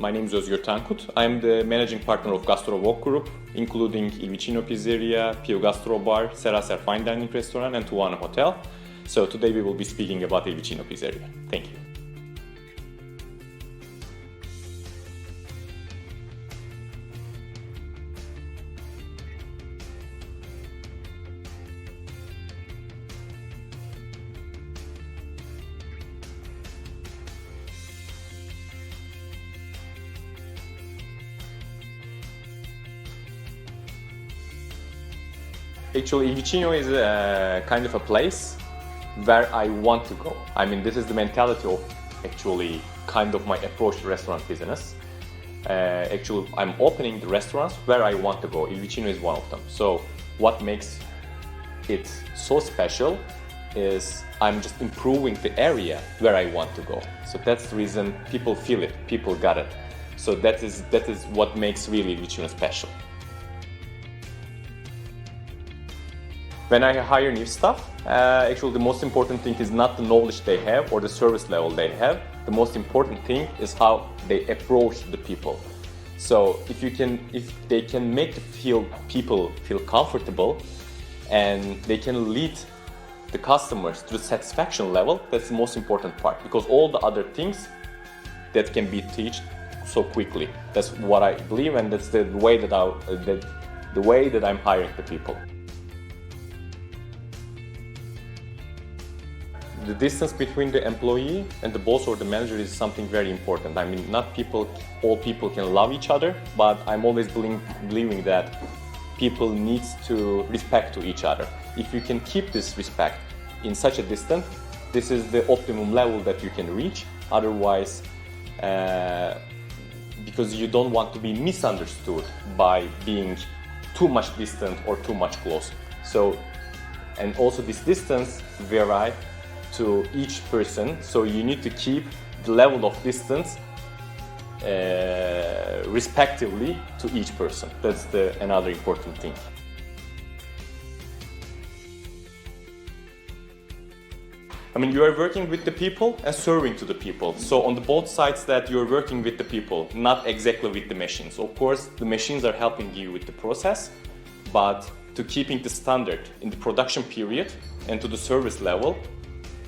My name is Özgür Tankut. I'm the managing partner of Gastro Walk Group, including Il Vicino Pizzeria, Pio Gastro Bar, Seraser Fine Dining Restaurant, and Tuana Hotel. So today we will be speaking about Il Vicino Pizzeria. Thank you. Actually, Il Vicino is kind of a place where I want to go. I mean, this is the mentality of actually kind of my approach to restaurant business. Actually, I'm opening the restaurants where I want to go. Il Vicino is one of them. So what makes it so special is I'm just improving the area where I want to go. So that's the reason people feel it, people got it. So that is what makes really Il Vicino special. When I hire new staff, actually the most important thing is not the knowledge they have or the service level they have. The most important thing is how they approach the people. So if they can make people feel comfortable and they can lead the customers to the satisfaction level, that's the most important part, because all the other things that can be taught so quickly. That's what I believe, and that's the way that I'm hiring the people. The distance between the employee and the boss or the manager is something very important. I mean, all people can love each other, but I'm always believing that people need to respect to each other. If you can keep this respect in such a distance, this is the optimum level that you can reach. Otherwise, because you don't want to be misunderstood by being too much distant or too much close. So, and also this distance varies to each person, so you need to keep the level of distance respectively to each person. That's another important thing. I mean, you are working with the people and serving to the people. So on the both sides that you're working with the people, not exactly with the machines. Of course, the machines are helping you with the process, but to keeping the standard in the production period and to the service level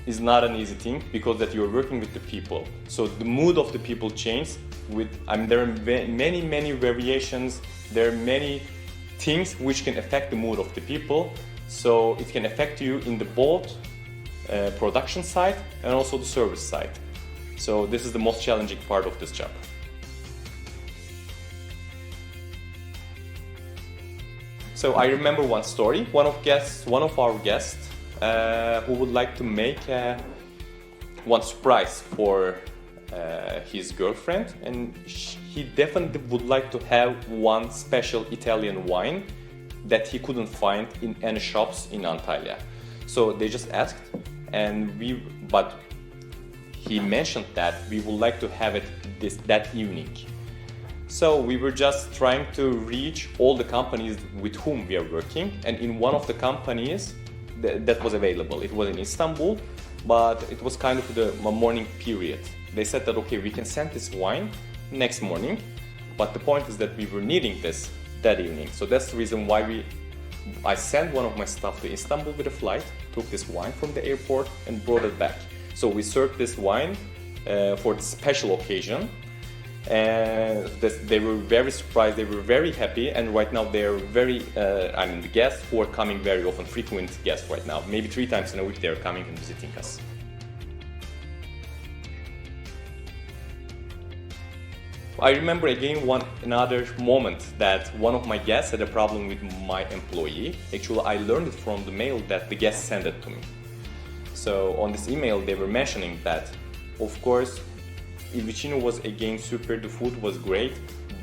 is not an easy thing, because that you're working with the people. So the mood of the people changes there are many variations, there are many things which can affect the mood of the people. So it can affect you in the both production side and also the service side. So this is the most challenging part of this job. So I remember one story, one of our guests who would like to make one surprise for his girlfriend, and he definitely would like to have one special Italian wine that he couldn't find in any shops in Antalya. So they just asked, but he mentioned that we would like to have it that evening. So we were just trying to reach all the companies with whom we are working, and in one of the companies that was available. It was in Istanbul, but it was kind of the morning period. They said that, okay, we can send this wine next morning, but the point is that we were needing this that evening. So that's the reason why I sent one of my staff to Istanbul with a flight, took this wine from the airport and brought it back. So we served this wine for the special occasion. And they were very surprised, they were very happy, and right now they are the guests who are coming very often, frequent guests right now. Maybe 3 times in a week they are coming and visiting us. I remember again another moment that one of my guests had a problem with my employee. Actually, I learned it from the mail that the guest sent it to me. So on this email they were mentioning that, of course, Il Vicino was again super, the food was great,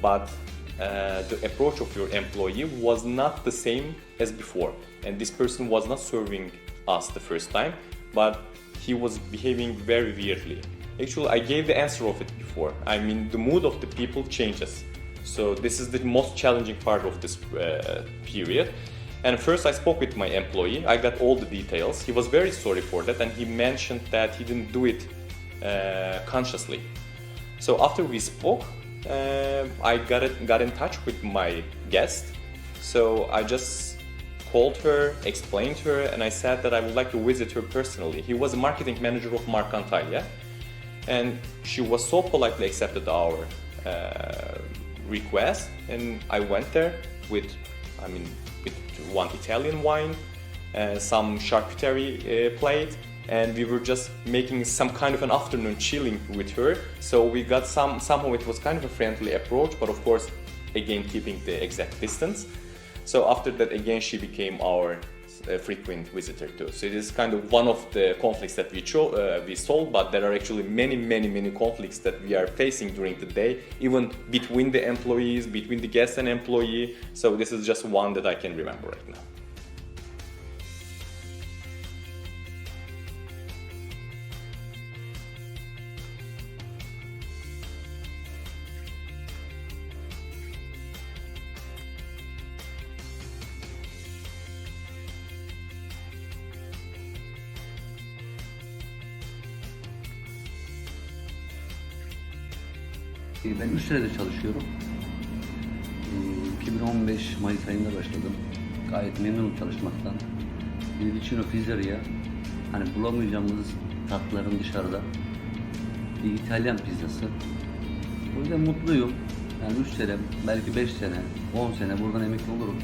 but the approach of your employee was not the same as before. And this person was not serving us the first time, but he was behaving very weirdly. Actually, I gave the answer of it before. I mean, the mood of the people changes. So this is the most challenging part of this period. And first I spoke with my employee, I got all the details. He was very sorry for that, and he mentioned that he didn't do it consciously. So after we spoke, I got in touch with my guest. So I just called her, explained to her, and I said that I would like to visit her personally. He was a marketing manager of Mark Antalya, and she was so politely accepted our request, and I went there with one Italian wine, some charcuterie plate, and we were just making some kind of an afternoon chilling with her. So we got somehow it was kind of a friendly approach, but of course, again keeping the exact distance. So after that, again, she became our frequent visitor too. So it is kind of one of the conflicts that we solved, but there are actually many conflicts that we are facing during the day, even between the employees, between the guest and employee. So this is just one that I can remember right now. Ben 3 senedir çalışıyorum. 2015 Mayıs ayında başladım. Gayet memnunum çalışmaktan. Bir Vicino pizzeria, hani bulamayacağımız tatlıların dışarıda bir İtalyan pizzası. O yüzden mutluyum. Yani 3 sene, belki 5 sene, 10 sene buradan emekli olurum.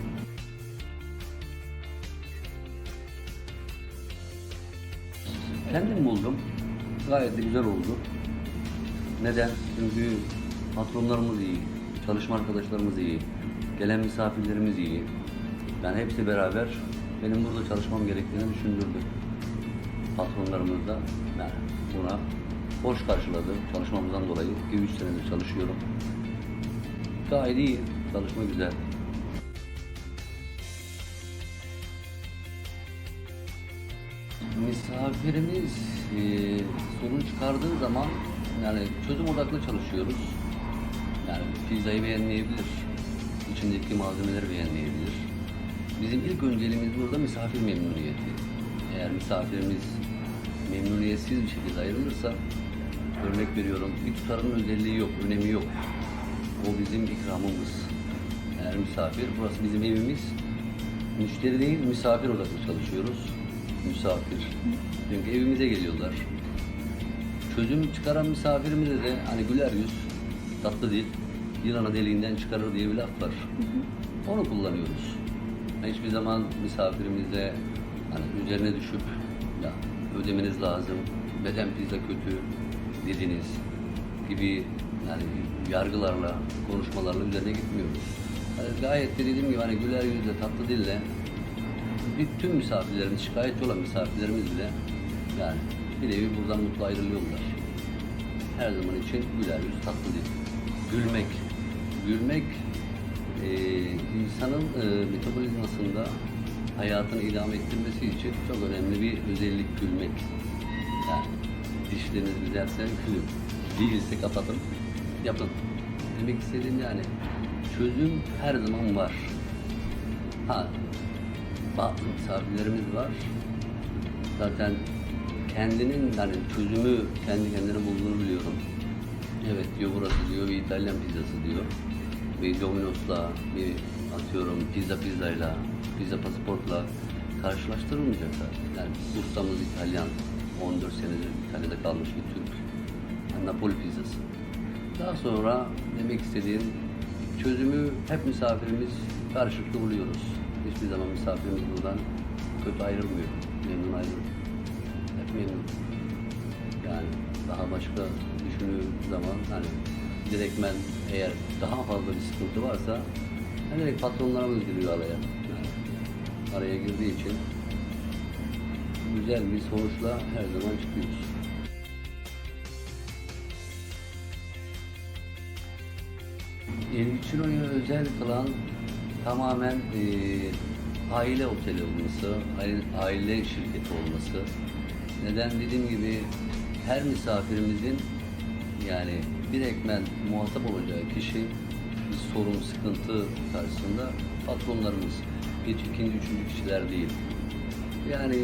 Kendim buldum. Gayet de güzel oldu. Neden? Çünkü patronlarımız iyi, çalışma arkadaşlarımız iyi, gelen misafirlerimiz iyi. Yani hepsi beraber benim burada çalışmam gerektiğini düşündürdü. Patronlarımız da yani buna hoş karşıladı çalışmamızdan dolayı. 2-3 senedir çalışıyorum. Gayet iyi, çalışma güzel. Misafirimiz sorun çıkardığı zaman yani çözüm odaklı çalışıyoruz. Yani pizzayı beğenmeyebilir, içindeki malzemeleri beğenmeyebilir. Bizim ilk önceliğimiz burada misafir memnuniyeti. Eğer misafirimiz memnuniyetsiz bir şekilde ayrılırsa, örnek veriyorum, bir tutarın özelliği yok, önemi yok. O bizim ikramımız. Eğer misafir, burası bizim evimiz. Müşteri değil, misafir odaklı çalışıyoruz. Misafir. Çünkü evimize geliyorlar. Çözüm çıkaran misafirimize de hani güler yüz, tatlı dil, yılanı deliğinden çıkarır diye bir laf var. Onu kullanıyoruz. Hiçbir zaman misafirimize hani üzerine düşüp ya ödemeniz lazım, beden pizza kötü dediniz gibi yani yargılarla, konuşmalarla üzerine gitmiyoruz. Yani gayet de dediğim gibi hani güler yüzle, tatlı dille bütün misafirlerimiz, şikayetçi olan misafirlerimiz bile yani bir nevi buradan mutlu ayrılıyorlar. Her zaman için güler yüz, tatlı dil. Gülmek. Gülmek insanın metabolizmasında hayatını idame ettirmesi için çok önemli bir özellik gülmek. Yani dişleriniz güzelse gülün. Değilse kapatın, yapın. Demek istediğim yani çözüm her zaman var. Bazı misafirlerimiz var. Zaten kendinin yani çözümü kendi kendine bulduğunu biliyorum. Evet diyor burası diyor bir İtalyan pizzası diyor. Bir Domino's'la bir atıyorum pizzayla, pizza pasaportla karşılaştırılmayacaklar. Yani ustamız İtalyan, 14 senedir İtalya'da kalmış bir Türk. Yani Napoli pizzası. Daha sonra demek istediğim çözümü hep misafirimiz karşılıklı buluyoruz. Hiçbir zaman misafirimiz buradan kötü ayrılmıyor, memnun ayrılmıyor. Hep memnun. Yani daha başka düşündüğüm zaman hani direktmen eğer daha fazla bir sıkıntı varsa hani direkt patronlarımız giriyor araya. Yani araya girdiği için güzel bir sonuçla her zaman çıkıyoruz. Vicino'yu özel kılan tamamen aile oteli olması, aile şirketi olması. Neden dediğim gibi her misafirimizin yani direktmen muhatap olacağı kişi bir sorun, sıkıntı karşısında patronlarımız. Hiç ikinci, üçüncü kişiler değil. Yani